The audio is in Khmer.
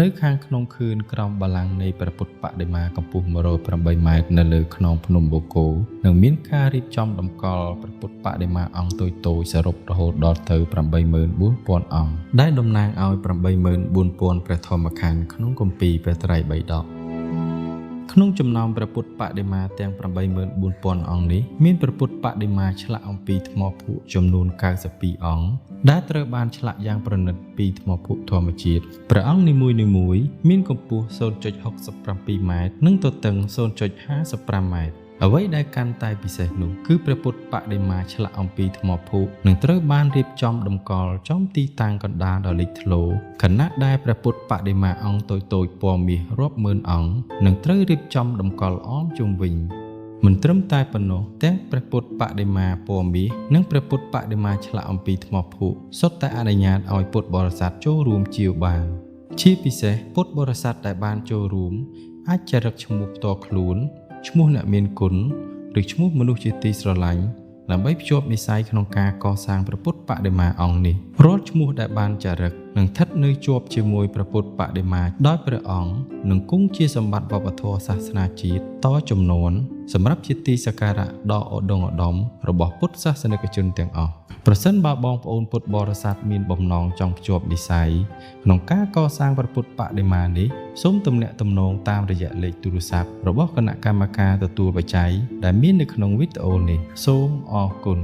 នៅខាងក្នុងខឿនក្រោមបល្ល័ង្កនៃព្រះពុទ្ធបដិមាកម្ពស់108ម៉ែត្រនៅលើខ្នងភ្នំបូកគោនឹងមានការរៀបចំតម្កល់ព្រះពុទ្ធបដិមាអង្គតូចៗសរុបរហូតដល់ទៅ 84,000 អង្គដែលតំណាងឲ្យ 84,000 ព្រះធម្មខណ្ឌក្នុងគម្ពីរព្រះត្រៃបិដកក្នុងចំណោមព្រះពុទ្ធបដិមាទាំង 84,000 អង្គនេះមានព្រះពុទ្ធបដិមាឆ្លាក់អំពីថ្មភក់ចំនួន 92 អង្គដែលត្រូវបានឆ្លាក់យ៉ាងប្រណិតពីថ្មភក់ធម្មជាតិព្រះអង្គនីមួយៗមានកម្ពស់ 0.67 ម៉ែត្រនិងទទឹង 0.55 ម៉ែត្រអ្វីដែលកាន់តែពិសេសនោះគឺព្រះពុទ្ធបដិមាឆ្លាក់អំពីថ្មភក់នឹងត្រូវបានរៀបចំតម្កល់ចំទីតាំងកណ្ដាលដ៏លេចធ្លោខណៈដែលព្រះពុទ្ធបដិមាអង្គតូចៗពណ៌មាសរាប់ម៉ឺនអង្គនឹងត្រូវរៀបចំតម្កល់អមជុំវិញមិនត្រឹមតែប៉ុណ្ណោះទាំងព្រះពុទ្ធបដិមាពណ៌មាសនិងព្រះពុទ្ធបដិមាឆ្លាក់អំពីថ្មភក់សុទ្ធតែអនុញ្ញាតឲ្យពុទ្ធបរិស័ទចូលរួមជាវបានជាពិសេសពុទ្ធបរិស័ទដែលបានចូលរួមអាចចរិកឈ្មោះផ្ទាល់ខ្លួនឈ្មោះអ្នកមានគុណឬឈ្មោះមនុស្សជាទីស្រឡាញ់ដើម្បីភ្ជាប់និស្ស័យក្នុងការកសាងព្រះពុទ្ធបដិមាអង្គនេះរាល់ឈ្មោះដែលបានចារឹកនឹងស្ថិតនៅជាប់ជាមួយព្រះពុទ្ធបដិមាដោយព្រះអង្គនឹងគង់ជាសម្បត្តិវប្បធម៌សាសនាជាតិតជំនាន់សម្រាប់ជាទីសក្ការៈដ៏ឧត្តមឧត្តមរបស់ពុទ្ធសាសនិកជនទាំងអស់ប្រសិនបើបងប្អូនពុទ្ធបរិស័ទមានបំណងចង់ភ្ជាប់និស្ស័យក្នុងការកសាងព្រះពុទ្ធបដិមានេះសូមទំនាក់ទំនងតាមរយៈលេខទូរស័ព្ទរបស់គណៈកម្មការទទួលបច្ច័យដែលមាននៅក្នុងវីដេអូនេះសូមអរគុណ